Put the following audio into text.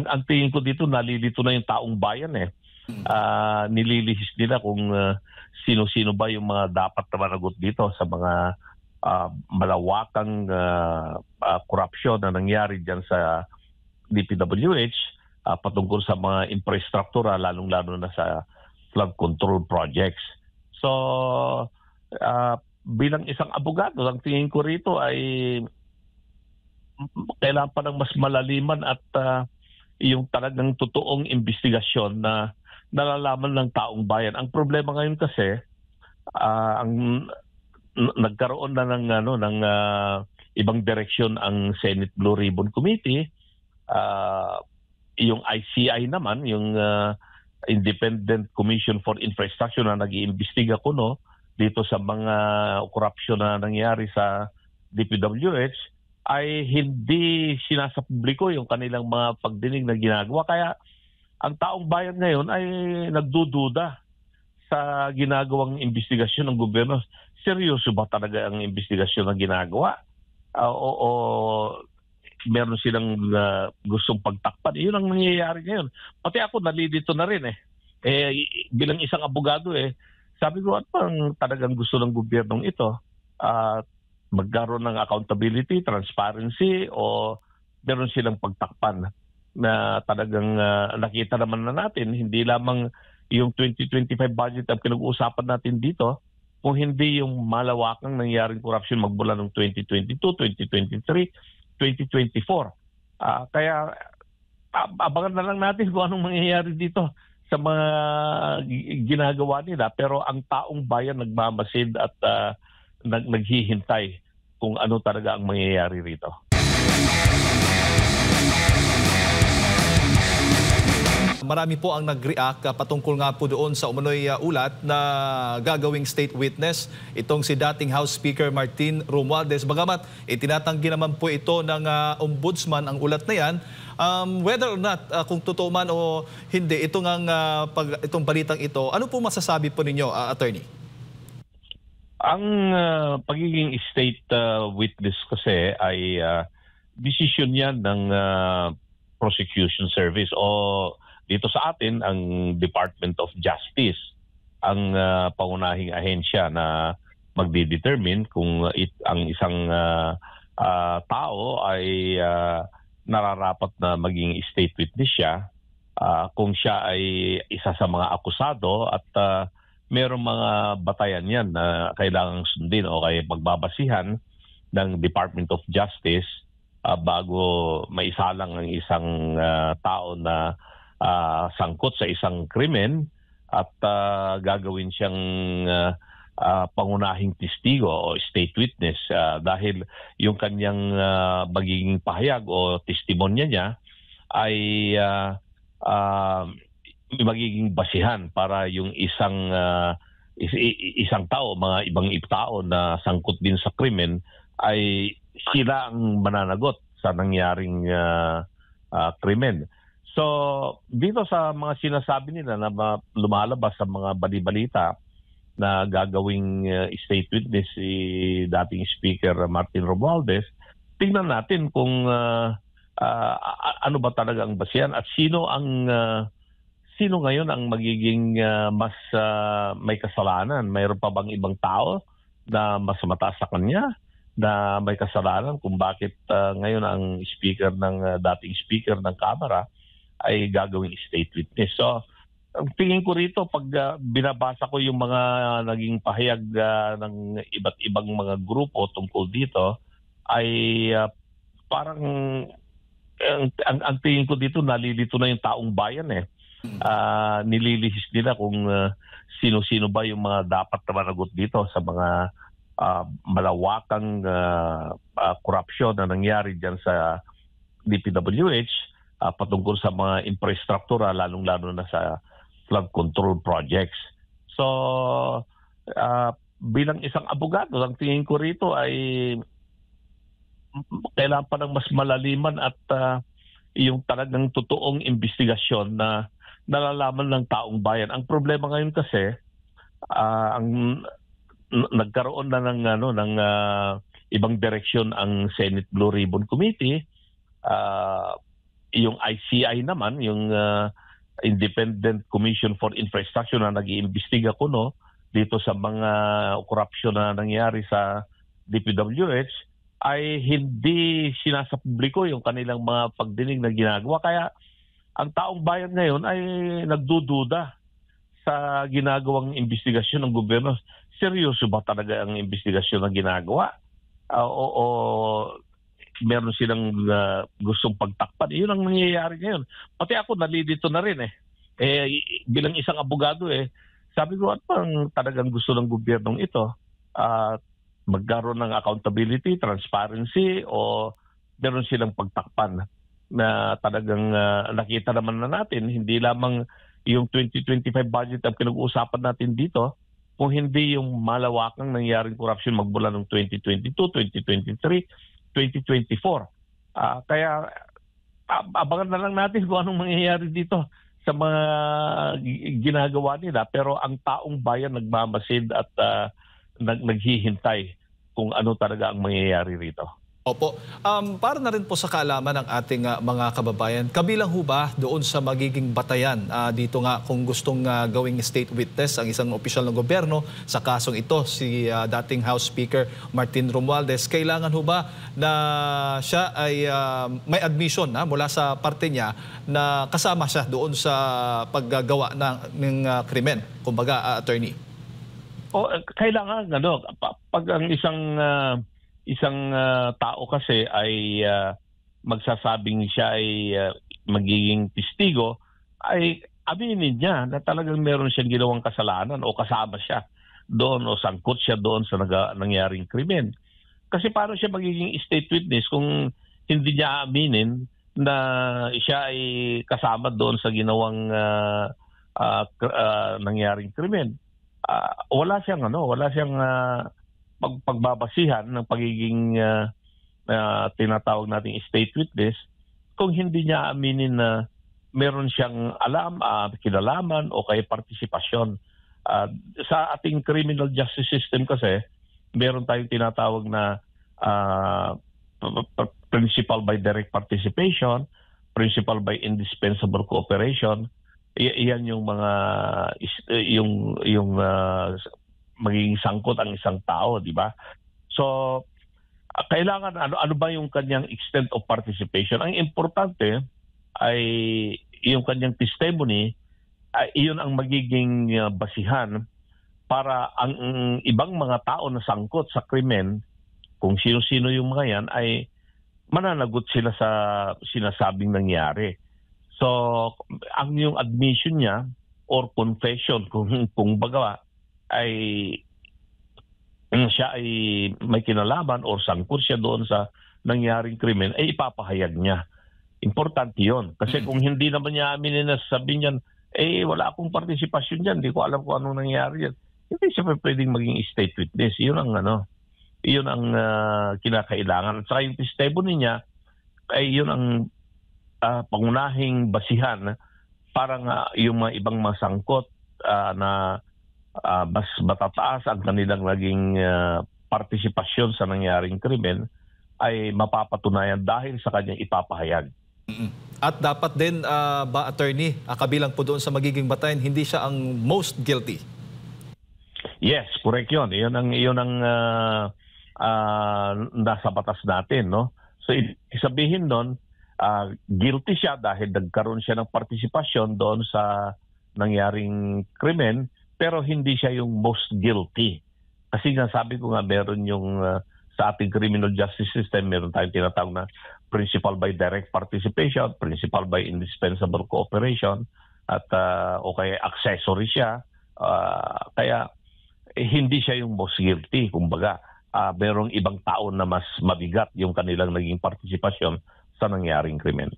ang tingin ko dito, nalilito na yung taong bayan eh. Nililihis nila kung sino-sino ba yung mga dapat na managot dito sa mga malawakang korupsyon na nangyari dyan sa DPWH patungkol sa mga infrastruktura, lalong-lalo na sa flood control projects. So, bilang isang abogado, ang tingin ko rito ay kailangan pa ng mas malaliman at yung talagang totoong investigasyon na nalalaman ng taong bayan. Ang problema ngayon kasi, nagkaroon na ng ibang direksyon ang Senate Blue Ribbon Committee. Yung ICI naman, yung Independent Commission for Infrastructure na nag-iimbestiga dito sa mga korupsyon na nangyari sa DPWH, ay hindi sinasapubliko yung kanilang mga pagdinig na ginagawa. Kaya ang taong bayan ngayon ay nagdududa sa ginagawang investigasyon ng gobyerno. Seryoso ba talaga ang investigasyon na ginagawa? O meron silang gustong pagtakpan? Yun ang nangyayari ngayon. Pati ako nalilito na rin bilang isang abogado sabi ko, ano bang talagang gusto ng gobyernong ito? Magkaroon ng accountability, transparency, o meron silang pagtakpan na talagang nakita naman na natin, hindi lamang yung 2025 budget ang pinag-uusapan natin dito, kung hindi yung malawakang nangyaring corruption magmula ng 2022, 2023, 2024. Kaya abangan na lang natin kung anong mangyayari dito sa mga ginagawa nila. Pero ang taong bayan nagmamasid at naghihintay kung ano talaga ang mangyayari rito. Marami po ang nag-react patungkol nga po doon sa umano'y ulat na gagawing state witness itong si dating House Speaker Martin Romualdez. Bagamat itinatanggi naman po ito ng ombudsman ang ulat na yan, whether or not kung totoo man o hindi itong balitang ito, ano po masasabi po ninyo, attorney? Ang pagiging state witness kasi ay decision yan ng prosecution service o dito sa atin ang Department of Justice ang pangunahing ahensya na magdidetermine kung ang isang tao ay nararapat na maging state witness siya, kung siya ay isa sa mga akusado at mayroong mga batayan yan na kailangang sundin o kaya pagbabasihan ng Department of Justice bago maisalang ang isang tao na sangkot sa isang krimen at gagawin siyang pangunahing testigo o state witness dahil yung kanyang magiging pahayag o testimonya niya ay magiging basihan para yung isang tao, mga ibang tao na sangkot din sa krimen ay sila ang mananagot sa nangyaring krimen. So, dito sa mga sinasabi nila na lumalabas sa mga balibalita na gagawing state witness si dating Speaker Martin Romualdez, tingnan natin kung ano ba talaga ang basihan at sino ngayon ang magiging mas may kasalanan. Mayroon pa bang ibang tao na mas mataas sa kanya na may kasalanan kung bakit ngayon ang dating Speaker ng Kamara ay gagawing state witness. So, ang tingin ko rito, pag binabasa ko yung mga naging pahayag ng iba't ibang mga grupo tungkol dito, ay parang ang tingin ko dito, nalilito na yung taong bayan nililihis nila kung sino-sino ba yung mga dapat na managot dito sa mga malawakang korupsyon na nangyari dyan sa DPWH patungkol sa mga infrastruktura, lalong-lalo na sa flood control projects. So, bilang isang abogado, ang tingin ko rito ay kailangan pa ng mas malaliman at yung talagang totoong investigasyon na nalalaman ng taong bayan. Ang problema ngayon kasi, nagkaroon na ng ibang direksyon ang Senate Blue Ribbon Committee. yung ICI naman, yung Independent Commission for Infrastructure na nag-iimbestiga dito sa mga korupsyon na nangyari sa DPWH, ay hindi sinasapubliko yung kanilang mga pagdinig na ginagawa. Kaya ang taong bayan ngayon ay nagdududa sa ginagawang investigasyon ng gobyerno. Seryoso ba talaga ang investigasyon na ginagawa? O meron silang gustong pagtakpan? Yun ang nangyayari ngayon. Pati ako nalilito na rin bilang isang abogado sabi ko, at pang talagang gusto ng gobyernong ito? Magkaroon ng accountability, transparency, o meron silang pagtakpan na talagang nakita naman na natin, hindi lamang yung 2025 budget ang pinag-uusapan natin dito, kung hindi yung malawakang nangyaring corruption magmula ng 2022, 2023, 2024. Kaya abangan na lang natin kung anong mangyayari dito sa mga ginagawa nila. Pero ang taong bayan nagmamasid at naghihintay kung ano talaga ang mangyayari rito. Opo. Para na rin po sa kaalaman ng ating mga kababayan, kabilang ho ba doon sa magiging batayan dito nga kung gustong gawing state witness ang isang opisyal ng gobyerno sa kasong ito, si dating House Speaker Martin Romualdez, kailangan ho ba na siya ay may admission mula sa parte niya na kasama siya doon sa paggagawa ng krimen, kumbaga, attorney? Kailangan pag ang isang tao kasi ay magsasabing siya ay magiging testigo, ay aminin niya na talagang meron siyang ginawang kasalanan o kasama siya doon o sangkot siya doon sa nangyaring krimen. Kasi paano siya magiging state witness kung hindi niya aminin na siya ay kasama doon sa ginawang nangyaring krimen? Wala siyang pagbabasihan ng pagiging tinatawag nating state witness kung hindi niya aminin na meron siyang alam, kinalaman o kaya partisipasyon. Sa ating criminal justice system kasi, meron tayong tinatawag na principle by direct participation, principle by indispensable cooperation. Iyan yung mga magiging sangkot ang isang tao, di ba? So, kailangan ano ba yung kanyang extent of participation? Ang importante ay yung kanyang testimony, iyon ang magiging basihan para ang ibang mga tao na sangkot sa krimen, kung sino-sino yung mga yan, ay mananagot sila sa sinasabing nangyari. So, ang yung admission niya or confession kung baga ay siya ay may kinalaman o sangkot siya doon sa nangyaring krimen, ay ipapahayag niya. Importante yun. Kasi kung hindi naman niya aminin na sabihin niyan, wala akong partisipasyon dyan, hindi ko alam kung anong nangyari yan, hindi siya pwedeng maging state witness. Yun ang kinakailangan. At saka yung testimony niya, ay yun ang pangunahing basihan para nga yung mga ibang masangkot na mas matataas ang kanilang naging partisipasyon sa nangyaring krimen ay mapapatunayan dahil sa kanyang ipapahayag. At dapat din ba, attorney, kabilang po doon sa magiging batayan, hindi siya ang most guilty? Yes, correct yun. Iyon ang nasa batas natin, no? So, sabihin doon, guilty siya dahil nagkaroon siya ng partisipasyon doon sa nangyaring krimen, pero hindi siya yung most guilty. Kasi nga sabi ko nga, meron yung sa ating criminal justice system, meron tayong tinatawag na principle by direct participation, principle by indispensable cooperation, at o kaya accessory siya. Kaya hindi siya yung most guilty. Kumbaga, merong ibang tao na mas mabigat yung kanilang naging partisipasyon sa nangyaring krimen.